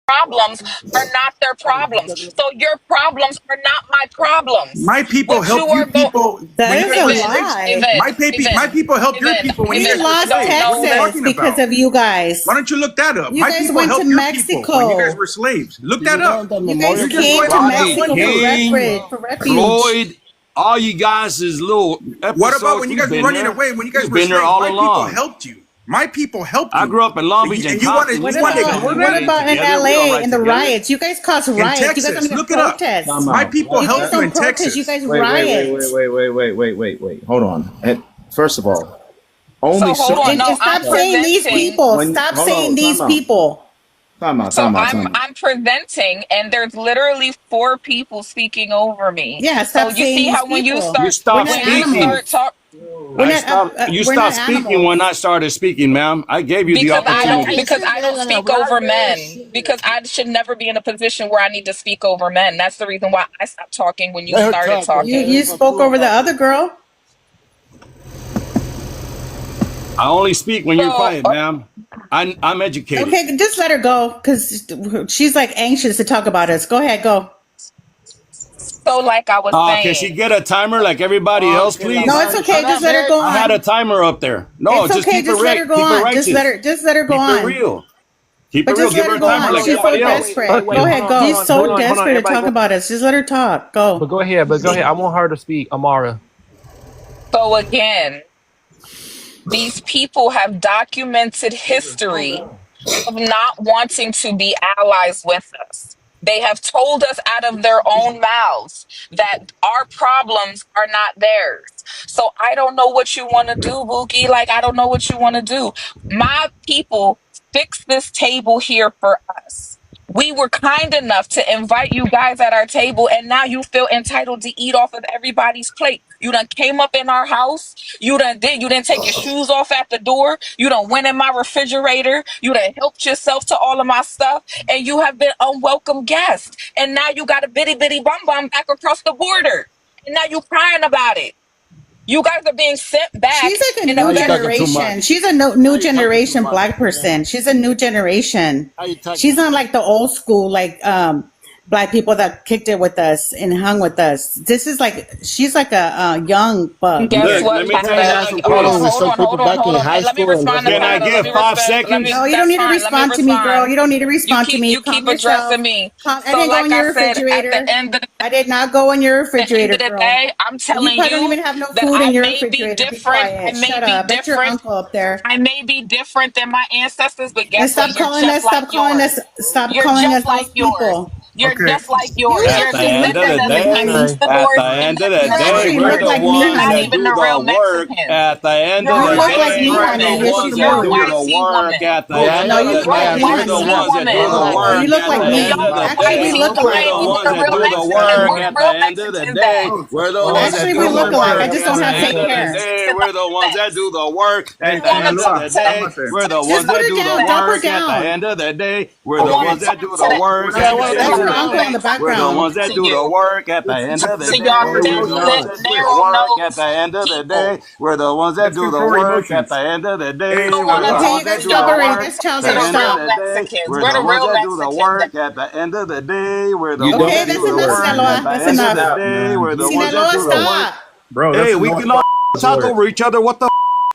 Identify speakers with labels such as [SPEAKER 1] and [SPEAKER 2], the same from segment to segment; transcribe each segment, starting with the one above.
[SPEAKER 1] problems are not their problems. So your problems are not my problems.
[SPEAKER 2] My people
[SPEAKER 1] What
[SPEAKER 2] help you people.
[SPEAKER 3] That is a lie.
[SPEAKER 2] My people help your people when you
[SPEAKER 3] We
[SPEAKER 2] guys
[SPEAKER 3] lost
[SPEAKER 2] were slaves. What are you
[SPEAKER 3] Texas
[SPEAKER 2] talking
[SPEAKER 3] because
[SPEAKER 2] about?
[SPEAKER 3] of you guys.
[SPEAKER 2] Why don't you look that up?
[SPEAKER 3] You
[SPEAKER 2] My
[SPEAKER 3] guys
[SPEAKER 2] people
[SPEAKER 3] went
[SPEAKER 2] helped
[SPEAKER 3] to
[SPEAKER 2] your
[SPEAKER 3] Mexico
[SPEAKER 2] people when you guys were slaves. Look that up.
[SPEAKER 3] You guys
[SPEAKER 2] You just
[SPEAKER 3] came
[SPEAKER 2] went
[SPEAKER 3] to
[SPEAKER 2] to
[SPEAKER 3] Mexico
[SPEAKER 4] King,
[SPEAKER 3] for refuge.
[SPEAKER 4] Floyd, all you guys is little episodes.
[SPEAKER 2] What about when you guys were running away? When you guys were slaves, my people helped you. My people helped you.
[SPEAKER 4] I grew up in Long Beach and
[SPEAKER 3] What about in LA in the riots? You guys caused riots. You guys don't even protest.
[SPEAKER 2] My people helped you in Texas.
[SPEAKER 3] You guys riot.
[SPEAKER 5] Wait. Hold on. First of all,
[SPEAKER 3] stop saying these people. Stop saying these people.
[SPEAKER 1] I'm presenting, and there's literally 4 people speaking over me.
[SPEAKER 3] Yeah,
[SPEAKER 1] so you see how when you start talking.
[SPEAKER 4] You stopped speaking when I started speaking, ma'am. I gave you the opportunity.
[SPEAKER 1] Because I don't speak over men. Because I should never be in a position where I need to speak over men. That's the reason why I stopped talking when you started talking.
[SPEAKER 3] You spoke over the other girl.
[SPEAKER 4] I only speak when you're quiet, ma'am. I'm educated.
[SPEAKER 3] Okay, just let her go because she's like anxious to talk about us. Go ahead, go.
[SPEAKER 1] So like I was saying.
[SPEAKER 4] Can she get a timer like everybody else, please?
[SPEAKER 3] No, it's okay. Just let her go on.
[SPEAKER 4] I had a timer up there. No,
[SPEAKER 3] it's
[SPEAKER 4] just
[SPEAKER 3] okay.
[SPEAKER 4] keep
[SPEAKER 3] Just
[SPEAKER 4] it
[SPEAKER 3] let her go on. Just let her go on.
[SPEAKER 4] Keep it real. Keep
[SPEAKER 3] but
[SPEAKER 4] it real.
[SPEAKER 3] Just
[SPEAKER 4] Give
[SPEAKER 3] let
[SPEAKER 4] her
[SPEAKER 3] her go
[SPEAKER 4] a timer
[SPEAKER 3] on.
[SPEAKER 4] like
[SPEAKER 3] She's so
[SPEAKER 4] everybody else.
[SPEAKER 3] desperate. Go ahead, go. She's so desperate to talk about us. Just let her talk. Go.
[SPEAKER 6] But go ahead. I want her to speak, Amara.
[SPEAKER 1] So again, these people have documented history of not wanting to be allies with us. They have told us out of their own mouths that our problems are not theirs. So I don't know what you want to do, Bookie. Like, I don't know what you want to do. My people fixed this table here for us. We were kind enough to invite you guys at our table, and now you feel entitled to eat off of everybody's plate. You done came up in our house. You didn't take your shoes off at the door. You done went in my refrigerator. You done helped yourself to all of my stuff, and you have been unwelcome guest. And now you got a bitty bum bum back across the border, and now you crying about it. You guys are being sent back.
[SPEAKER 3] She's like a new generation. She's a new generation black person. She's a new generation. She's not like the old school, like black people that kicked it with us and hung with us. This is like, she's like a young bug.
[SPEAKER 1] Guess what? Hold on. Let me respond to
[SPEAKER 4] Can I give 5 seconds?
[SPEAKER 3] No, you don't need to respond to me, girl. You don't need to respond to me.
[SPEAKER 1] You keep addressing me.
[SPEAKER 3] I didn't go in your refrigerator. I did not go in your refrigerator, girl.
[SPEAKER 1] I'm telling
[SPEAKER 3] you don't even have no food in your refrigerator. Shut up. That's your uncle up there.
[SPEAKER 1] I may be different than my ancestors, but guess what?
[SPEAKER 3] Stop calling us those people.
[SPEAKER 1] You're just like yours.
[SPEAKER 4] At the end of the day, we're the ones that do the work. At the end of the day, we're the ones that do the work. At the end of the day, we're the ones that do the work.
[SPEAKER 3] You look like me. Actually, we look alike.
[SPEAKER 4] We're the ones that do the work. At the end of the day, we're the ones that do the work.
[SPEAKER 3] I just don't have thick hair.
[SPEAKER 4] We're the ones that do the work. At the end of the day, we're the ones that do the work. At the end of the day, we're the ones that do the work.
[SPEAKER 3] Your uncle in the background.
[SPEAKER 4] We're the ones that do the work at the end of the day. At the end of the day, we're the ones that do the work at the end of the day. We're the ones that do the work at the end of the day. We're the ones that do the work at the end of the day. We're the ones that do the work at the end of the day. We're the ones that do the work.
[SPEAKER 2] Bro,
[SPEAKER 4] hey, we can all talk over each other. What the?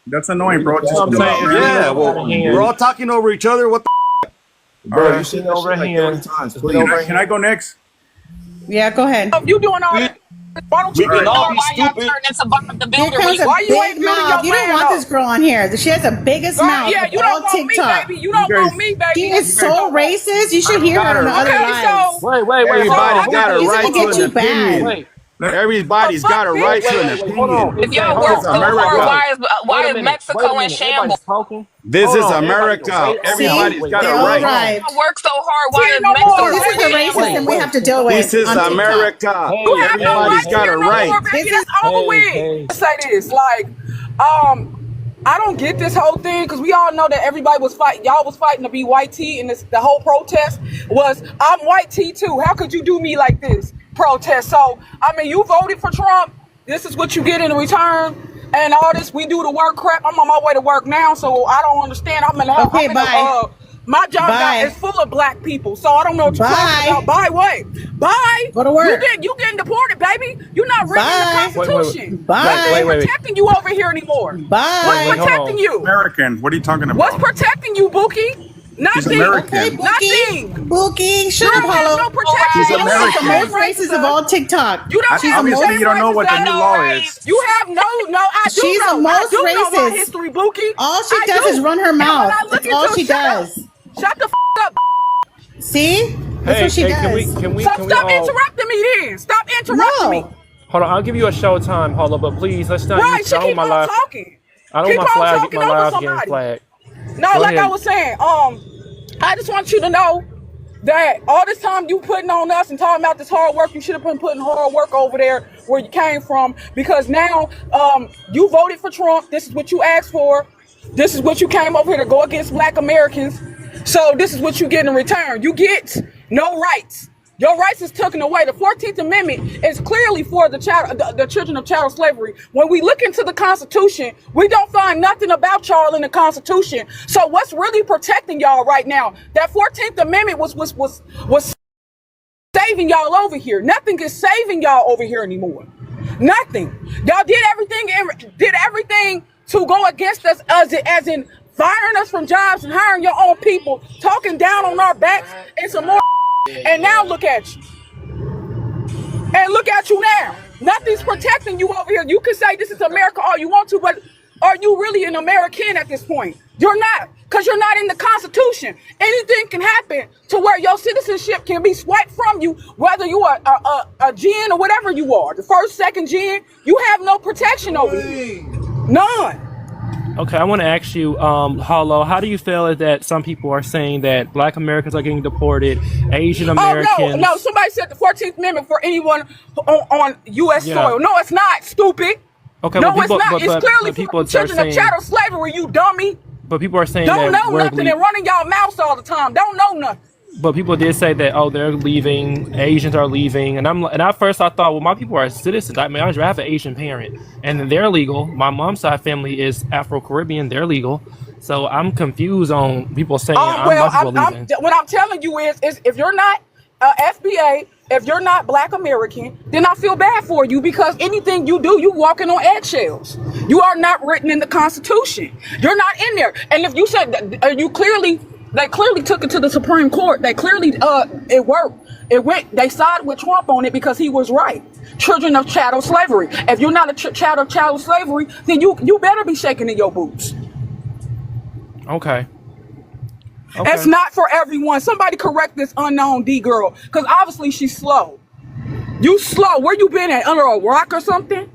[SPEAKER 2] That's annoying, bro.
[SPEAKER 4] Yeah, well, we're all talking over each other. What the?
[SPEAKER 5] Bro, you sit over here.
[SPEAKER 2] Can I go next?
[SPEAKER 3] Yeah, go ahead.
[SPEAKER 7] You doing all that? Why don't you
[SPEAKER 4] all be stupid?
[SPEAKER 7] Why you ain't building your
[SPEAKER 3] You don't want this girl on here. She has the biggest mouth.
[SPEAKER 7] Yeah, you don't want me, baby. You don't want me, baby.
[SPEAKER 3] She is so racist. You should hear her on the other lines.
[SPEAKER 6] Wait.
[SPEAKER 5] Everybody's got a right to an opinion.
[SPEAKER 3] Wait.
[SPEAKER 5] Everybody's got a right to an opinion.
[SPEAKER 1] If y'all work so hard, why is Mexico in shambles?
[SPEAKER 5] This is America. Everybody's got a right.
[SPEAKER 1] I work so hard. Why is Mexico?
[SPEAKER 3] This is the racism we have to deal with.
[SPEAKER 5] This is America. Everybody's got a right.
[SPEAKER 7] This is over with. Say this, like, I don't get this whole thing because we all know that everybody was fighting. Y'all was fighting to be white tea, and the whole protest was, I'm white tea too. How could you do me like this? Protest. So, I mean, you voted for Trump. This is what you get in return. And all this, we do the work crap. I'm on my way to work now, so I don't understand. I'm in My job
[SPEAKER 3] Bye.
[SPEAKER 7] is full of black people, so I don't know what you're talking about. Bye, what? Bye.
[SPEAKER 3] Go to work.
[SPEAKER 7] You getting deported, baby. You're not reading the Constitution.
[SPEAKER 3] Bye.
[SPEAKER 7] Nothing's protecting you over here anymore.
[SPEAKER 3] Bye.
[SPEAKER 7] What's protecting you?
[SPEAKER 2] American. What are you talking about?
[SPEAKER 7] What's protecting you, Buki? Nothing.
[SPEAKER 2] Okay,
[SPEAKER 7] Nothing.
[SPEAKER 3] Buki, shut up, Hollow.
[SPEAKER 7] No protection.
[SPEAKER 2] She's American.
[SPEAKER 3] The most racist of all TikTok.
[SPEAKER 7] You don't
[SPEAKER 2] Obviously, you don't know what the new law is.
[SPEAKER 7] You have no. I do
[SPEAKER 3] She's
[SPEAKER 7] know.
[SPEAKER 3] the most
[SPEAKER 7] I do know my
[SPEAKER 3] racist.
[SPEAKER 7] history, Buki.
[SPEAKER 3] All she does is run her mouth. That's all she does.
[SPEAKER 7] Shut the up.
[SPEAKER 3] See? That's what she does.
[SPEAKER 6] Can we
[SPEAKER 7] Stop
[SPEAKER 6] all...
[SPEAKER 7] interrupting me then. Stop interrupting me.
[SPEAKER 6] Hold on, I'll give you a show time, Hold on, but please, let's not
[SPEAKER 7] Right,
[SPEAKER 6] use
[SPEAKER 7] she keep on
[SPEAKER 6] live.
[SPEAKER 7] talking.
[SPEAKER 6] I don't
[SPEAKER 7] Keep
[SPEAKER 6] want
[SPEAKER 7] on
[SPEAKER 6] my
[SPEAKER 7] talking
[SPEAKER 6] live
[SPEAKER 7] over
[SPEAKER 6] getting
[SPEAKER 7] somebody.
[SPEAKER 6] flagged.
[SPEAKER 7] No,
[SPEAKER 6] Go
[SPEAKER 7] like
[SPEAKER 6] ahead.
[SPEAKER 7] I was saying, I just want you to know that all this time you putting on us and talking about this hard work, you should have been putting hard work over there where you came from, because now you voted for Trump. This is what you asked for. This is what you came over here to go against black Americans. So this is what you get in return. You get no rights. Your rights is taken away. The 14th Amendment is clearly for the children of chattel slavery. When we look into the Constitution, we don't find nothing about y'all in the Constitution. So what's really protecting y'all right now? That 14th Amendment was saving y'all over here. Nothing is saving y'all over here anymore. Nothing. Y'all did everything to go against us, as in firing us from jobs and hiring your own people, talking down on our backs and some more. And now look at you. And look at you now. Nothing's protecting you over here. You can say this is America all you want to, but are you really an American at this point? You're not, because you're not in the Constitution. Anything can happen to where your citizenship can be swiped from you, whether you are a gen or whatever you are. The first, second gen, you have no protection over here. None.
[SPEAKER 6] Okay, I want to ask you, Hollow, how do you feel that some people are saying that black Americans are getting deported, Asian Americans?
[SPEAKER 7] Oh, no, somebody said the 14th Amendment for anyone on U.S. soil. No, it's not, stupid.
[SPEAKER 6] Okay,
[SPEAKER 7] no,
[SPEAKER 6] well,
[SPEAKER 7] it's not. It's clearly
[SPEAKER 6] people
[SPEAKER 7] for children of chattel slavery, you dummy.
[SPEAKER 6] But people are saying
[SPEAKER 7] don't
[SPEAKER 6] that
[SPEAKER 7] know nothing and running y'all mouths all the time. Don't know nothing.
[SPEAKER 6] But people did say that, oh, they're leaving, Asians are leaving, and at first I thought, well, my people are citizens. I mean, I have an Asian parent, and they're legal. My mom's side family is Afro-Caribbean; they're legal. So I'm confused on people saying my people leaving.
[SPEAKER 7] What I'm telling you is if you're not FBA, if you're not Black American, then I feel bad for you, because anything you do, you walking on eggshells. You are not written in the Constitution. You're not in there. And if you said they clearly took it to the Supreme Court. They clearly, it worked. It went, they sided with Trump on it because he was right. Children of chattel slavery. If you're not a child of chattel slavery, then you better be shaking in your boots.
[SPEAKER 6] Okay.
[SPEAKER 7] It's not for everyone. Somebody correct this unknown D girl, because obviously she's slow. You slow. Where you been at? Under a rock or something?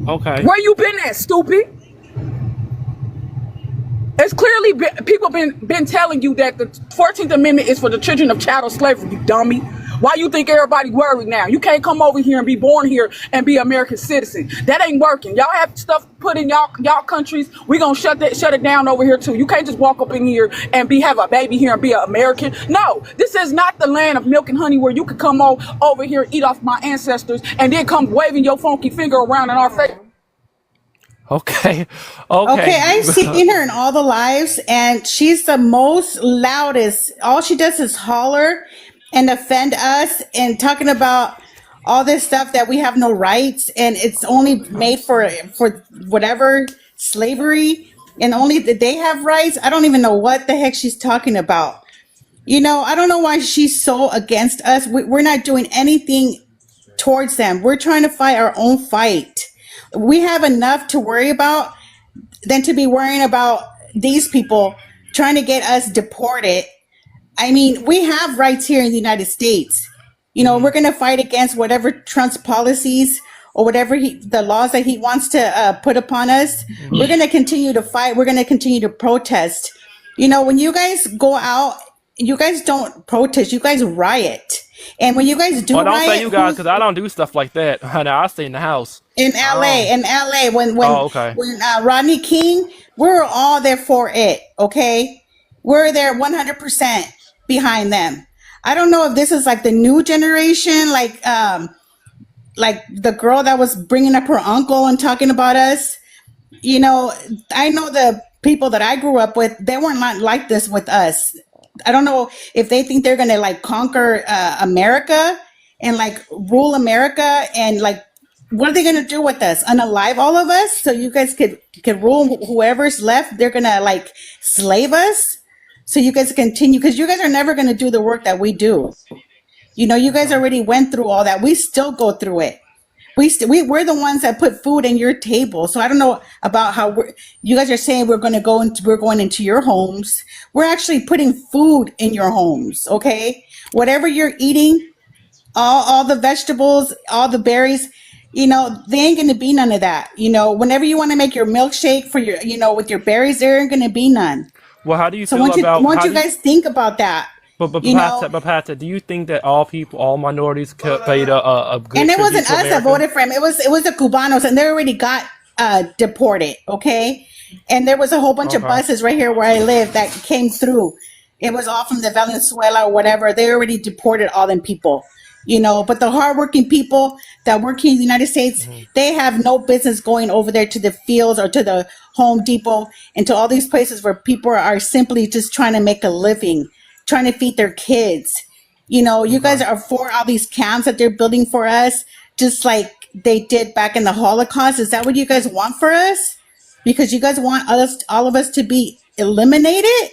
[SPEAKER 6] Okay.
[SPEAKER 7] Where you been at, stupid? It's clearly people been telling you that the 14th Amendment is for the children of chattel slavery, you dummy. Why you think everybody worried now? You can't come over here and be born here and be an American citizen. That ain't working. Y'all have stuff put in y'all countries. We gonna shut it down over here too. You can't just walk up in here and have a baby here and be an American. No, this is not the land of milk and honey where you could come over here, eat off my ancestors, and then come waving your funky finger around in our face.
[SPEAKER 6] Okay.
[SPEAKER 3] I've seen her in all the lives, and she's the most loudest. All she does is holler and offend us and talking about all this stuff that we have no rights, and it's only made for whatever slavery, and only that they have rights. I don't even know what the heck she's talking about. You know, I don't know why she's so against us. We're not doing anything towards them. We're trying to fight our own fight. We have enough to worry about than to be worrying about these people trying to get us deported. I mean, we have rights here in the United States. You know, we're going to fight against whatever Trump's policies or whatever the laws that he wants to put upon us. We're going to continue to fight. We're going to continue to protest. You know, when you guys go out, you guys don't protest. You guys riot. And when you guys do
[SPEAKER 6] don't
[SPEAKER 3] riot,
[SPEAKER 6] say you guys, because I don't do stuff like that. I stay in the house.
[SPEAKER 3] In LA, when Rodney King, we're all there for it. Okay, we're there 100% behind them. I don't know if this is like the new generation, like the girl that was bringing up her uncle and talking about us. You know, I know the people that I grew up with, they weren't like this with us. I don't know if they think they're gonna like conquer America and like rule America, and like what are they gonna do with us? Unalive all of us so you guys could rule whoever's left. They're gonna like slave us so you guys continue, because you guys are never gonna do the work that we do. You know, you guys already went through all that. We still go through it. We're the ones that put food in your table. So I don't know about how you guys are saying we're going into your homes. We're actually putting food in your homes. Okay, whatever you're eating, all the vegetables, all the berries, you know, they ain't gonna be none of that. You know, whenever you want to make your milkshake for your, you know, with your berries, there ain't gonna be none.
[SPEAKER 6] Well, how do you
[SPEAKER 3] So
[SPEAKER 6] feel about
[SPEAKER 3] once
[SPEAKER 6] how
[SPEAKER 3] you
[SPEAKER 6] do you,
[SPEAKER 3] guys think about that, you know.
[SPEAKER 6] But Pata, do you think that all people, all minorities, paid a good
[SPEAKER 3] And it
[SPEAKER 6] tribute
[SPEAKER 3] wasn't
[SPEAKER 6] to
[SPEAKER 3] us that
[SPEAKER 6] America?
[SPEAKER 3] voted for him. It was the Cubanos, and they already got deported. Okay, and there was a whole bunch of
[SPEAKER 6] Okay.
[SPEAKER 3] buses right here where I live that came through. It was all from the Venezuela or whatever. They already deported all them people, you know. But the hardworking people that work here in the United States, they have no business going over there to the fields or to the Home Depot and to all these places where people are simply just trying to make a living, trying to feed their kids. You know, you guys
[SPEAKER 6] Okay.
[SPEAKER 3] are for all these camps that they're building for us, just like they did back in the Holocaust. Is that what you guys want for us? Because you guys want us, all of us, to be eliminated?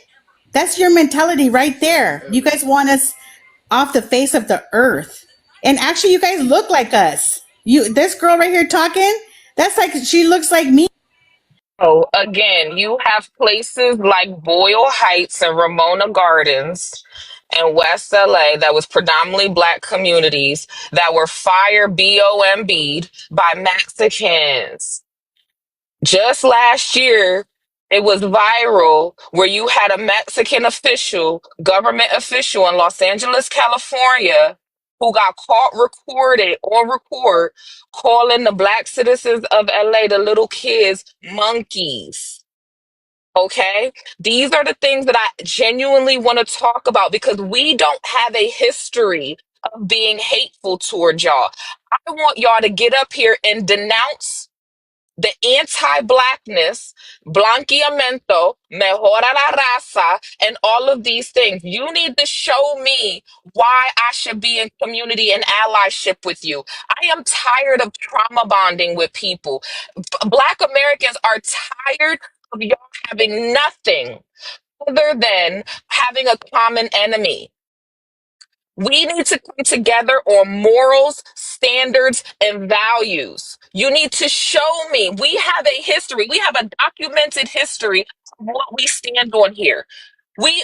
[SPEAKER 3] That's your mentality right there. You guys want us off the face of the earth. And actually, you guys look like us. This girl right here talking, that's like, she looks like me.
[SPEAKER 1] Oh, again, you have places like Boyle Heights and Ramona Gardens and West LA that was predominantly black communities that were fire BOMB'd by Mexicans. Just last year, it was viral where you had a Mexican official, government official in Los Angeles, California, who got caught recorded on record calling the black citizens of LA, the little kids, monkeys. Okay? These are the things that I genuinely want to talk about because we don't have a history of being hateful toward y'all. I want y'all to get up here and denounce the anti-blackness, blanqueamiento, mejora la raza, and all of these things. You need to show me why I should be in community and allyship with you. I am tired of trauma bonding with people. Black Americans are tired of y'all having nothing other than having a common enemy. We need to come together on morals, standards, and values. You need to show me. We have a history. We have a documented history of what we stand on here. We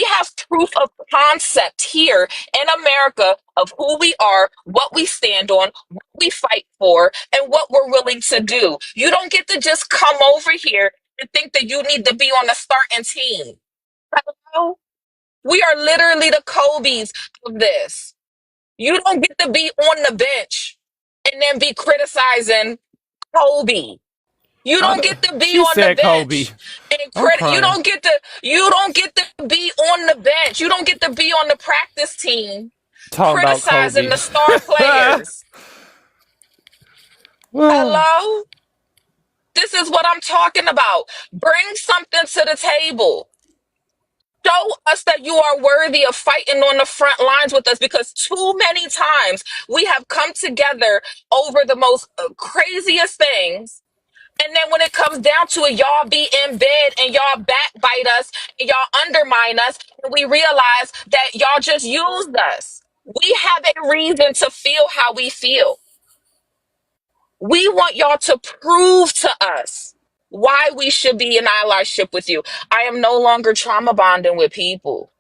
[SPEAKER 1] have proof of concept here in America of who we are, what we stand on, what we fight for, and what we're willing to do. You don't get to just come over here and think that you need to be on the starting team. Hello? We are literally the Kobe's of this. You don't get to be on the bench and then be criticizing Kobe. You don't get to be
[SPEAKER 6] She
[SPEAKER 1] on the
[SPEAKER 6] said Kobe.
[SPEAKER 1] bench and
[SPEAKER 6] I'm
[SPEAKER 1] you
[SPEAKER 6] crying.
[SPEAKER 1] don't get to be on the bench. You don't get to be on the practice team
[SPEAKER 6] Talking about
[SPEAKER 1] criticizing
[SPEAKER 6] Kobe.
[SPEAKER 1] the star players. Hello? This is what I'm talking about. Bring something to the table. Show us that you are worthy of fighting on the front lines with us because too many times we have come together over the most craziest things. And then when it comes down to it, y'all be in bed and y'all backbite us and y'all undermine us. And we realize that y'all just used us. We have a reason to feel how we feel. We want y'all to prove to us why we should be in allyship with you. I am no longer trauma bonding with people.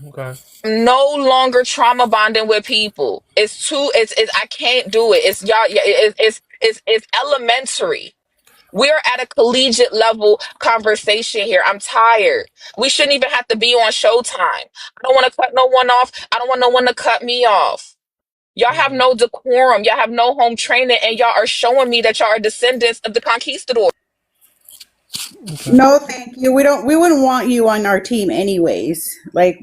[SPEAKER 6] Okay.
[SPEAKER 1] No longer trauma bonding with people. It's I can't do it. It's y'all yeah, it's elementary. We're at a collegiate level conversation here. I'm tired. We shouldn't even have to be on Showtime. I don't want to cut no one off. I don't want no one to cut me off. Y'all have no decorum. Y'all have no home training, and y'all are showing me that y'all are descendants of the conquistadors.
[SPEAKER 3] No, thank you. We wouldn't want you on our team anyways. Like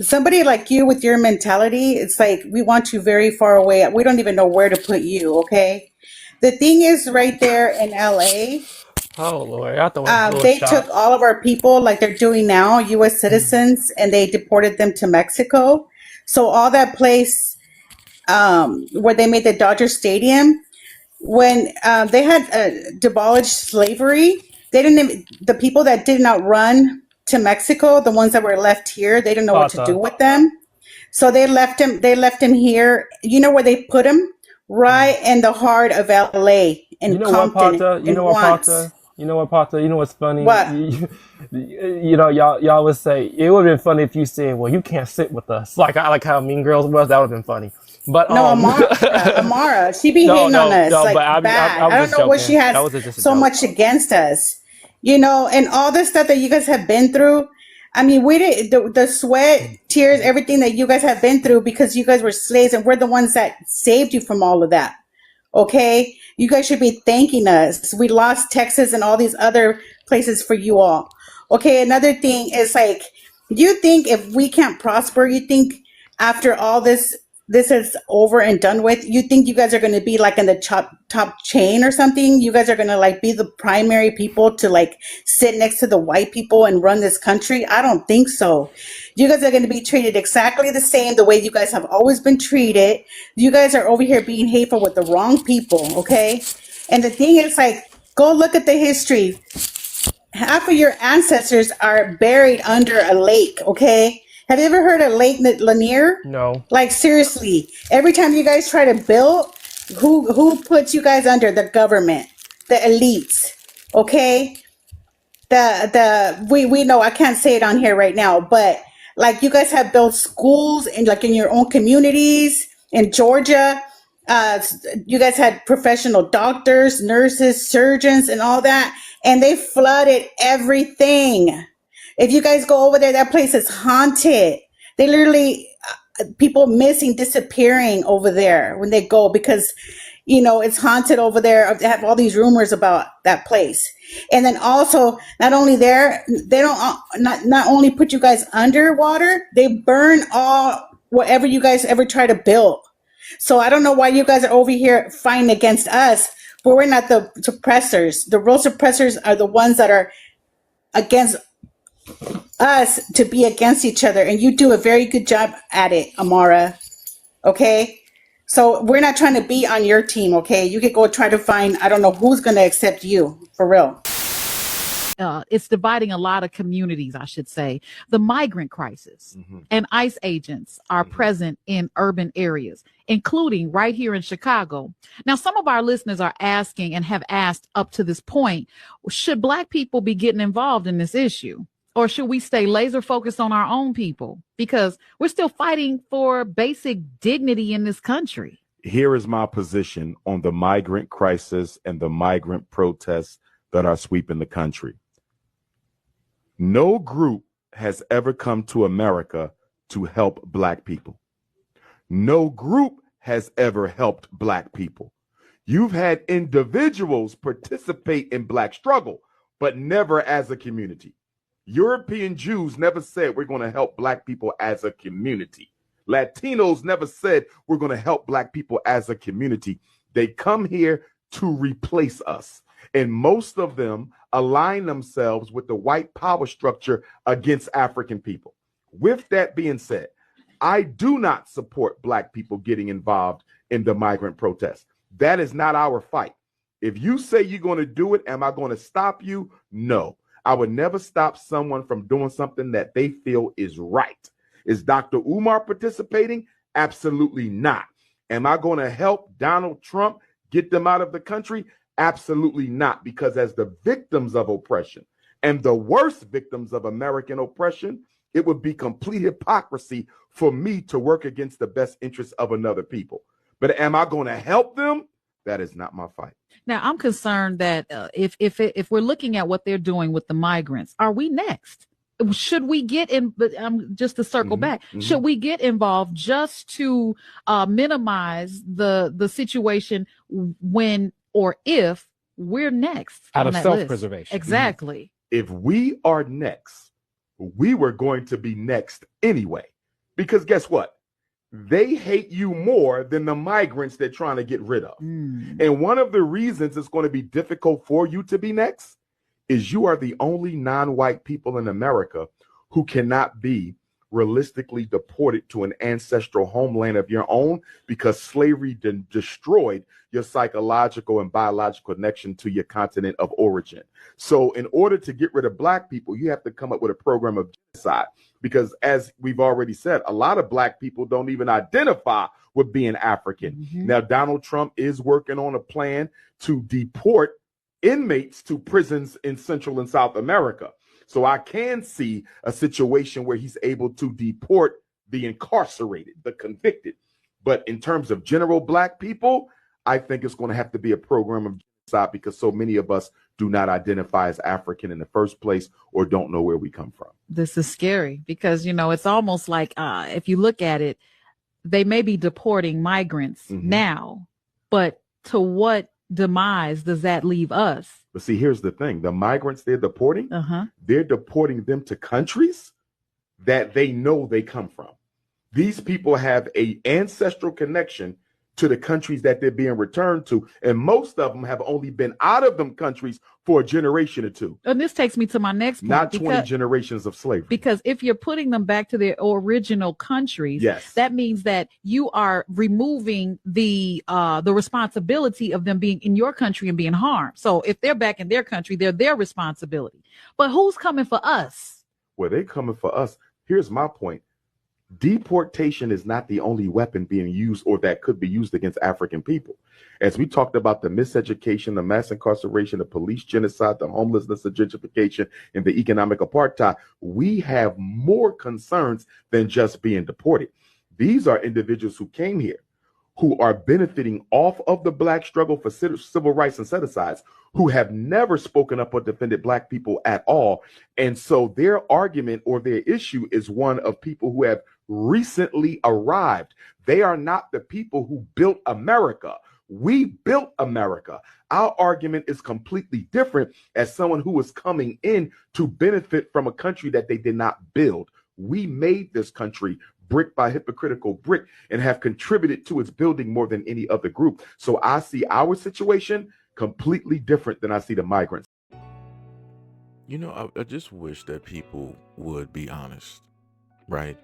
[SPEAKER 3] somebody like you with your mentality, it's like we want you very far away. We don't even know where to put you, okay? The thing is right there in LA,
[SPEAKER 6] Oh Lord, I thought it was a little
[SPEAKER 3] They took
[SPEAKER 6] shot.
[SPEAKER 3] all of our people, like they're doing now, U.S. citizens, and they deported them to Mexico. So all that place where they made the Dodger Stadium, when they had abolished slavery, they didn't even, the people that did not run to Mexico, the ones that were left here, they didn't know what to do
[SPEAKER 6] Pata.
[SPEAKER 3] with them. So they left him. They left him here. You know where they put him? Right in the heart of L.A.
[SPEAKER 6] You
[SPEAKER 3] in
[SPEAKER 6] know what,
[SPEAKER 3] Compton,
[SPEAKER 6] Pata? You
[SPEAKER 3] in
[SPEAKER 6] know what,
[SPEAKER 3] Once.
[SPEAKER 6] Pata? You know what, Pata? You know what's funny?
[SPEAKER 3] What?
[SPEAKER 6] You know, y'all would say it would have been funny if you said, "Well, you can't sit with us." Like I like how Mean Girls was. That would have been funny. But
[SPEAKER 3] No, Amara, she be
[SPEAKER 6] no,
[SPEAKER 3] hating on
[SPEAKER 6] no,
[SPEAKER 3] us
[SPEAKER 6] no.
[SPEAKER 3] like
[SPEAKER 6] But I
[SPEAKER 3] bad. I
[SPEAKER 6] was
[SPEAKER 3] don't
[SPEAKER 6] just
[SPEAKER 3] know what she
[SPEAKER 6] joking.
[SPEAKER 3] has
[SPEAKER 6] That was just a
[SPEAKER 3] so
[SPEAKER 6] joke.
[SPEAKER 3] much against us, you know, and all this stuff that you guys have been through. I mean, we did the sweat, tears, everything that you guys have been through because you guys were slaves, and we're the ones that saved you from all of that. Okay, you guys should be thanking us. We lost Texas and all these other places for you all. Okay, another thing is like, you think if we can't prosper, you think after all this is over and done with, you think you guys are going to be like in the top chain or something? You guys are going to like be the primary people to like sit next to the white people and run this country? I don't think so. You guys are going to be treated exactly the same the way you guys have always been treated. You guys are over here being hateful with the wrong people, okay? And the thing is like, go look at the history. Half of your ancestors are buried under a lake, okay? Have you ever heard of Lake Lanier?
[SPEAKER 6] No.
[SPEAKER 3] Like seriously, every time you guys try to build, who puts you guys under? The government, the elites, okay? We know, I can't say it on here right now, but like you guys have built schools in like in your own communities in Georgia. You guys had professional doctors, nurses, surgeons, and all that, and they flooded everything. If you guys go over there, that place is haunted. They literally people missing, disappearing over there when they go because you know it's haunted over there. They have all these rumors about that place. And then also, not only there, they don't not only put you guys underwater, they burn all whatever you guys ever try to build. So I don't know why you guys are over here fighting against us, but we're not the suppressors. The real suppressors are the ones that are against us to be against each other. And you do a very good job at it, Amara. Okay? So we're not trying to be on your team, okay? You could go try to find, I don't know who's going to accept you, for real.
[SPEAKER 8] It's dividing a lot of communities, I should say. The migrant crisis and ICE agents are present in urban areas, including right here in Chicago. Now, some of our listeners are asking and have asked up to this point, should Black people be getting involved in this issue? Or should we stay laser focused on our own people? Because we're still fighting for basic dignity in this country.
[SPEAKER 9] Here is my position on the migrant crisis and the migrant protests that are sweeping the country. No group has ever come to America to help Black people. No group has ever helped Black people. You've had individuals participate in Black struggle, but never as a community. European Jews never said we're going to help Black people as a community. Latinos never said we're going to help Black people as a community. They come here to replace us. And most of them align themselves with the white power structure against African people. With that being said, I do not support Black people getting involved in the migrant protest. That is not our fight. If you say you're going to do it, am I going to stop you? No. I would never stop someone from doing something that they feel is right. Is Dr. Umar participating? Absolutely not. Am I going to help Donald Trump get them out of the country? Absolutely not, because as the victims of oppression and the worst victims of American oppression, it would be complete hypocrisy for me to work against the best interests of another people. But am I going to help them? That is not my fight.
[SPEAKER 8] Now, I'm concerned that if we're looking at what they're doing with the migrants, are we next? Should we get in? But just to circle back, should we get involved just to minimize the situation when or if we're next
[SPEAKER 10] out
[SPEAKER 8] on
[SPEAKER 10] of
[SPEAKER 8] that
[SPEAKER 10] self-preservation?
[SPEAKER 8] List? Exactly.
[SPEAKER 9] If we are next, we were going to be next anyway, because guess what? They hate you more than the migrants they're trying to get rid of. And one of the reasons it's going to be difficult for you to be next is you are the only non-white people in America who cannot be realistically deported to an ancestral homeland of your own, because slavery destroyed your psychological and biological connection to your continent of origin. So in order to get rid of black people, you have to come up with a program of genocide, because as we've already said, a lot of black people don't even identify with being African. Now, Donald Trump is working on a plan to deport inmates to prisons in Central and South America. So I can see a situation where he's able to deport the incarcerated, the convicted. But in terms of general black people, I think it's going to have to be a program of genocide, because so many of us do not identify as African in the first place or don't know where we come from.
[SPEAKER 8] This is scary because, you know, it's almost like if you look at it, they may be deporting migrants now, but to what demise does that leave us?
[SPEAKER 9] But see, here's the thing. The migrants they're deporting, they're deporting them to countries that they know they come from. These people have an ancestral connection to the countries that they're being returned to. And most of them have only been out of them countries for a generation or two.
[SPEAKER 8] And this takes me to my next point.
[SPEAKER 9] Not 20 generations of slavery.
[SPEAKER 8] Because if you're putting them back to their original countries, that means that you are removing the responsibility of them being in your country and being harmed. So if they're back in their country, they're their responsibility. But who's coming for us?
[SPEAKER 9] Well, they're coming for us. Here's my point. Deportation is not the only weapon being used or that could be used against African people. As we talked about the miseducation, the mass incarceration, the police genocide, the homelessness, the gentrification, and the economic apartheid, we have more concerns than just being deported. These are individuals who came here, who are benefiting off of the black struggle for civil rights and set-asides, who have never spoken up or defended black people at all. And so their argument or their issue is one of people who have recently arrived. They are not the people who built America. We built America. Our argument is completely different as someone who is coming in to benefit from a country that they did not build. We made this country brick by hypocritical brick and have contributed to its building more than any other group. So I see our situation completely different than I see the migrants.
[SPEAKER 10] You know, I just wish that people would be honest, right?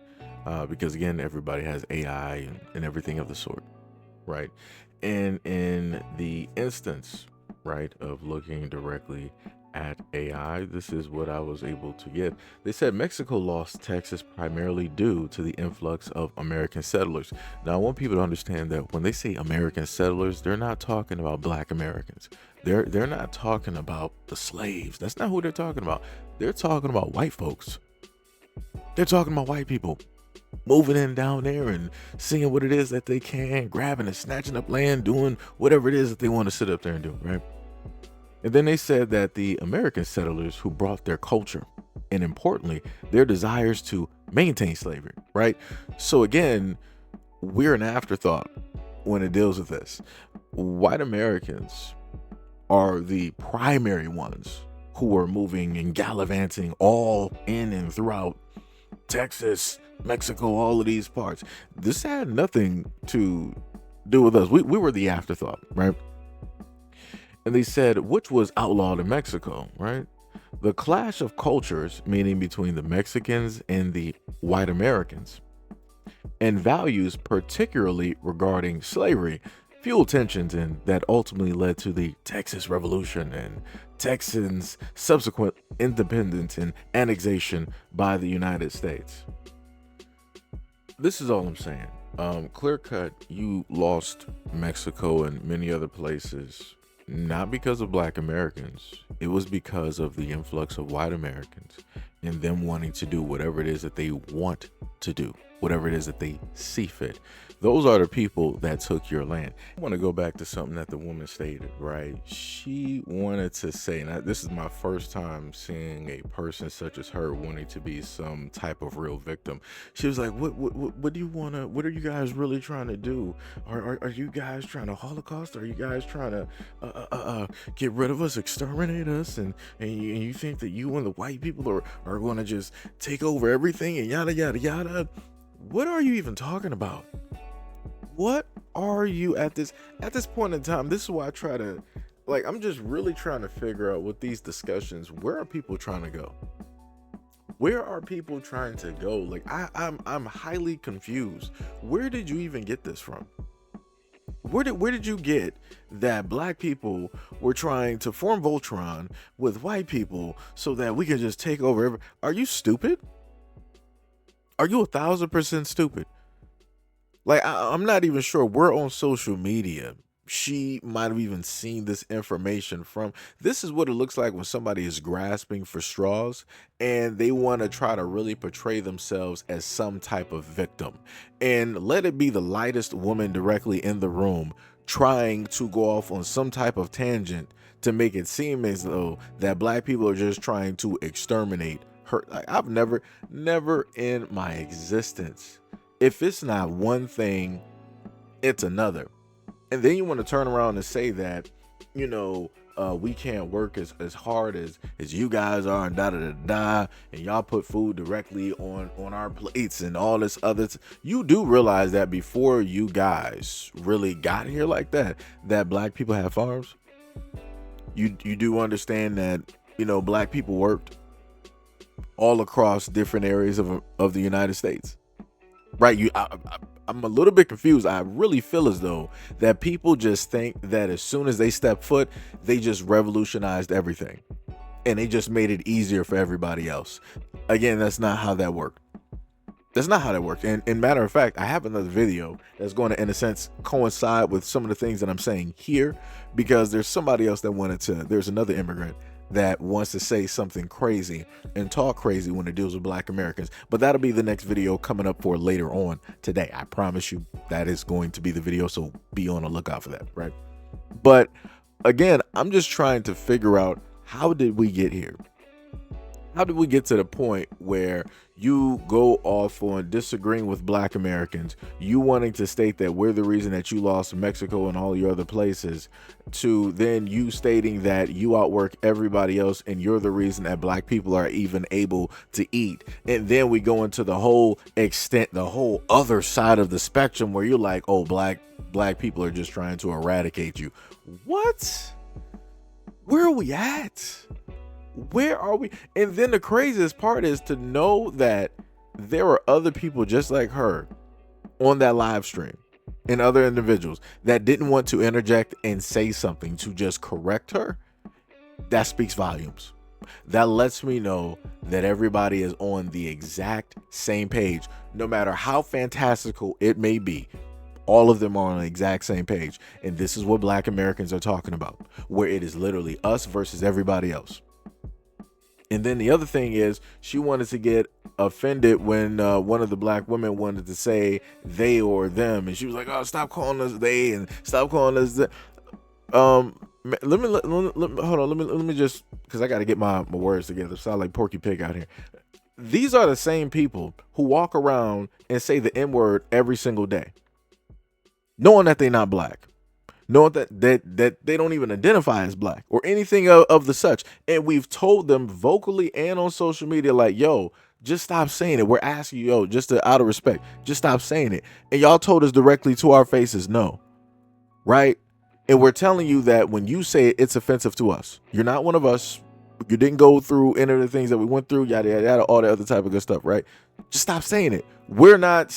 [SPEAKER 10] Because again, everybody has AI and everything of the sort, right? And in the instance, right, of looking directly at AI, this is what I was able to get. They said Mexico lost Texas primarily due to the influx of American settlers. Now, I want people to understand that when they say American settlers, they're not talking about Black Americans. They're not talking about the slaves. That's not who they're talking about. They're talking about white folks. They're talking about white people moving in down there and seeing what it is that they can, grabbing and snatching up land, doing whatever it is that they want to sit up there and do, right? And then they said that the American settlers who brought their culture and importantly, their desires to maintain slavery, right? So again, we're an afterthought when it deals with this. White Americans are the primary ones who are moving and gallivanting all in and throughout Texas, Mexico, all of these parts. This had nothing to do with us. We were the afterthought, right? And they said, which was outlawed in Mexico, right? The clash of cultures, meaning between the Mexicans and the white Americans, and values, particularly regarding slavery, fueled tensions, and that ultimately led to the Texas Revolution and Texans' subsequent independence and annexation by the United States. This is all I'm saying. Clear cut, you lost Mexico and many other places, not because of Black Americans. It was because of the influx of white Americans and them wanting to do whatever it is that they want to do, whatever it is that they see fit. Those are the people that took your land. I want to go back to something that the woman stated, right? She wanted to say, and this is my first time seeing a person such as her wanting to be some type of real victim. She was like, what do you want to, what are you guys really trying to do? Are you guys trying to Holocaust? Are you guys trying to get rid of us, exterminate us? And you think that you and the white people are going to just take over everything and yada, yada, yada? What are you even talking about? What are you at this point in time? This is why I try to like, I'm just really trying to figure out with these discussions, where are people trying to go? Where are people trying to go? Like, I'm highly confused. Where did you even get this from? Where did you get that black people were trying to form Voltron with white people so that we could just take over? Are you stupid? Are you 1,000% stupid? Like, I'm not even sure. We're on social media. She might have even seen this information from. This is what it looks like when somebody is grasping for straws and they want to try to really portray themselves as some type of victim. And let it be the lightest woman directly in the room trying to go off on some type of tangent to make it seem as though that black people are just trying to exterminate her. Like, I've never in my existence, if it's not one thing, it's another. And then you want to turn around and say that, you know, we can't work as hard as you guys are, and and y'all put food directly on our plates and all this other. You do realize that before you guys really got here like that black people have farms. You do understand that, you know, black people worked all across different areas of the United States, right? I'm a little bit confused. I really feel as though that people just think that as soon as they step foot, they just revolutionized everything and they just made it easier for everybody else. Again, that's not how that worked. That's not how that works. And matter of fact, I have another video that's going to, in a sense, coincide with some of the things that I'm saying here, because there's somebody else that there's another immigrant that wants to say something crazy and talk crazy when it deals with black Americans. But that'll be the next video coming up for later on today. I promise you that is going to be the video, so be on the lookout for that, right? But again, I'm just trying to figure out, how did we get here? How did we get to the point where you go off on disagreeing with black Americans, you wanting to state that we're the reason that you lost Mexico and all your other places, to then you stating that you outwork everybody else and you're the reason that black people are even able to eat? And then we go into the whole extent, the whole other side of the spectrum where you're like, oh, black people are just trying to eradicate you. What? Where are we at? Where are we? And then the craziest part is to know that there are other people just like her on that live stream and other individuals that didn't want to interject and say something to just correct her. That speaks volumes. That lets me know that everybody is on the exact same page, no matter how fantastical it may be. All of them are on the exact same page. And this is what black Americans are talking about, where it is literally us versus everybody else. And then the other thing is, she wanted to get offended when one of the black women wanted to say they or them, and she was like, "Oh, stop calling us they and stop calling us that." Let me hold on. Let me just, because I got to get my words together. Sound like Porky Pig out here. These are the same people who walk around and say the N-word every single day, knowing that they're not black. Knowing that they don't even identify as black or anything of the such. And we've told them vocally and on social media, like, yo, just stop saying it. We're asking you, yo, just out of respect, just stop saying it. And y'all told us directly to our faces, no. Right? And we're telling you that when you say it, it's offensive to us. You're not one of us. You didn't go through any of the things that we went through, yada, yada, yada, all the other type of good stuff, right? Just stop saying it. We're not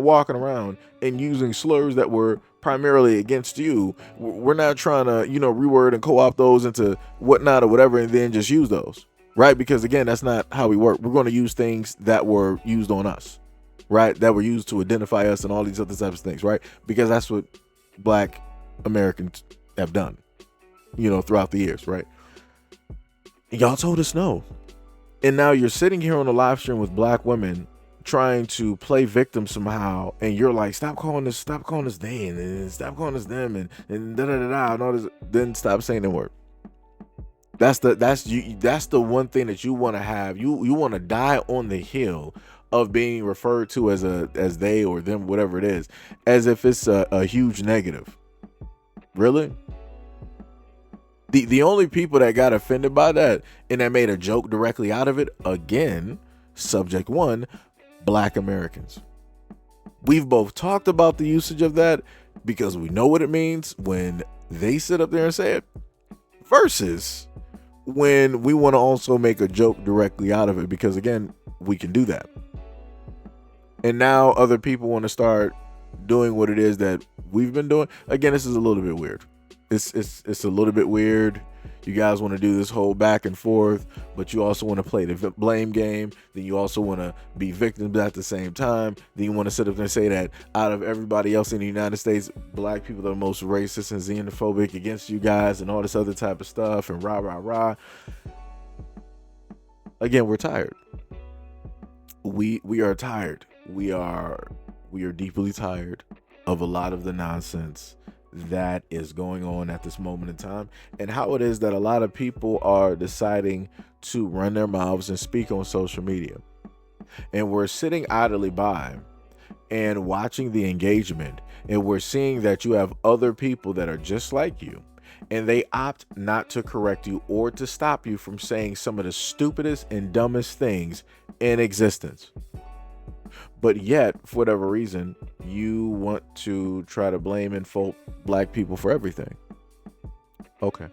[SPEAKER 10] walking around and using slurs that were primarily against you. We're not trying to, reword and co-opt those into whatnot or whatever and then just use those, right? Because again, that's not how we work. We're going to use things that were used on us, right? That were used to identify us and all these other types of things, right? Because that's what black Americans have done, throughout the years, right? Y'all told us no. And now you're sitting here on a live stream with black women trying to play victim somehow, and you're like, stop calling us they and stop calling us them and da da da da and all this. Then stop saying the word. That's the one thing that you want to have. You want to die on the hill of being referred to as they or them, whatever it is, as if it's a huge negative. Really? The only people that got offended by that and that made a joke directly out of it, again, subject one, black Americans. We've both talked about the usage of that because we know what it means when they sit up there and say it, versus when we want to also make a joke directly out of it, because again, we can do that. And now other people want to start doing what it is that we've been doing. Again, this is a little bit weird. It's a little bit weird. You guys want to do this whole back and forth, but you also want to play the blame game. Then you also want to be victims at the same time. Then you want to sit up there and say that out of everybody else in the United States, black people are the most racist and xenophobic against you guys and all this other type of stuff and rah, rah, rah. Again, we're tired. We are tired. We are deeply tired of a lot of the nonsense that is going on at this moment in time, and how it is that a lot of people are deciding to run their mouths and speak on social media. And we're sitting idly by and watching the engagement, and we're seeing that you have other people that are just like you, and they opt not to correct you or to stop you from saying some of the stupidest and dumbest things in existence. But yet, for whatever reason, you want to try to blame and fault black people for everything. Okay.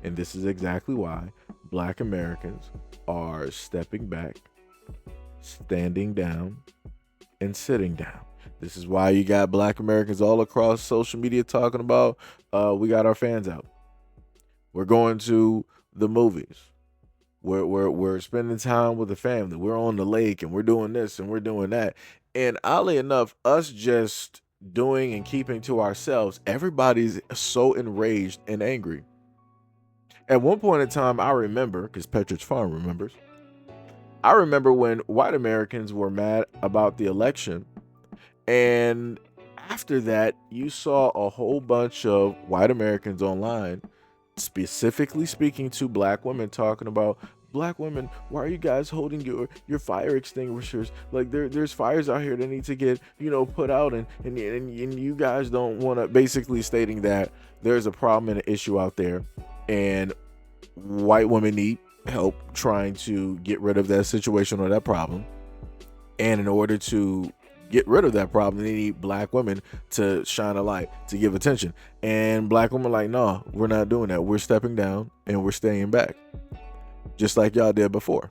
[SPEAKER 10] And this is exactly why black Americans are stepping back, standing down, and sitting down. This is why you got black Americans all across social media talking about, we got our fans out. We're going to the movies. We're spending time with the family. We're on the lake and we're doing this and we're doing that. And oddly enough, us just doing and keeping to ourselves, everybody's so enraged and angry. At one point in time, I remember, because Petridge Farm remembers, I remember when white Americans were mad about the election. And after that, you saw a whole bunch of white Americans online specifically speaking to black women, talking about, black women, why are you guys holding your fire extinguishers? Like there's fires out here that need to get, put out, and you guys don't want to, basically stating that there's a problem and an issue out there, and white women need help trying to get rid of that situation or that problem. And in order to get rid of that problem, they need black women to shine a light, to give attention. And black women are like, no, we're not doing that. We're stepping down and we're staying back, just like y'all did before,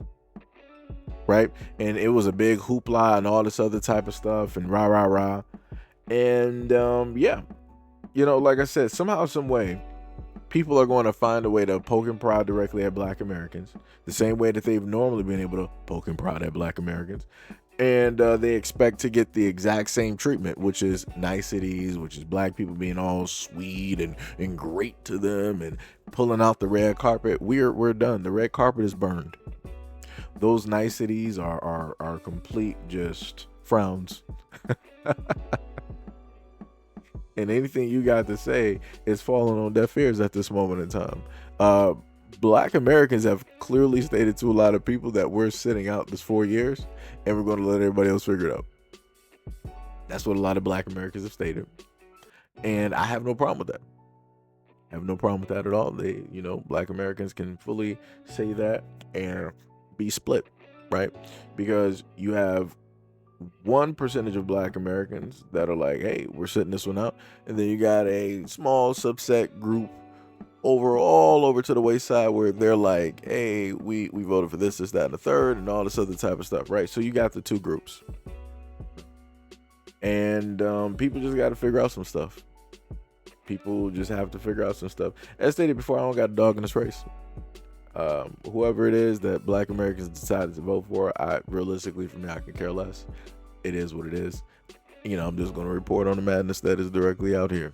[SPEAKER 10] right? And it was a big hoopla and all this other type of stuff and rah, rah, rah. And yeah, like I said, somehow, some way, people are going to find a way to poke and prod directly at black Americans, the same way that they've normally been able to poke and prod at black Americans. And they expect to get the exact same treatment, which is niceties, which is black people being all sweet and great to them and pulling out the red carpet. We're done. The red carpet is burned. Those niceties are complete just frowns. And anything you got to say is falling on deaf ears at this moment in time. Black Americans have clearly stated to a lot of people that we're sitting out this 4 years and we're going to let everybody else figure it out. That's what a lot of black Americans have stated. And I have no problem with that. I have no problem with that at all. They, black Americans can fully say that and be split, right? Because you have 1% of black Americans that are like, hey, we're sitting this one out. And then you got a small subset group over to the wayside where they're like, hey, we voted for this, that, and the third, and all this other type of stuff, right? So you got the two groups. And people just got to figure out some stuff. People just have to figure out some stuff. As stated before, I don't got a dog in this race. Whoever it is that black Americans decided to vote for, I realistically, for me, I can care less. It is what it is. I'm just going to report on the madness that is directly out here.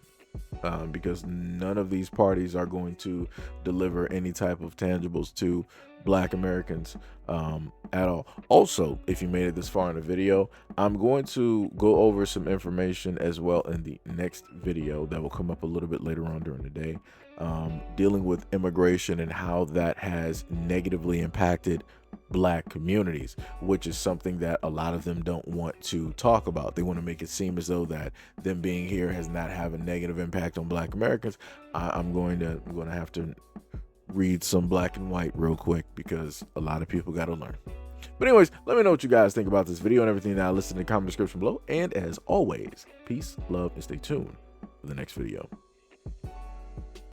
[SPEAKER 10] Because none of these parties are going to deliver any type of tangibles to black Americans at all. Also, if you made it this far in the video, I'm going to go over some information as well in the next video that will come up a little bit later on during the day, dealing with immigration and how that has negatively impacted black communities, which is something that a lot of them don't want to talk about. They want to make it seem as though that them being here has not have a negative impact on black Americans. I'm going to have to read some black and white real quick because a lot of people got to learn. But anyways, let me know what you guys think about this video and everything that I listed in the comment description below. And as always, peace, love, and stay tuned for the next video.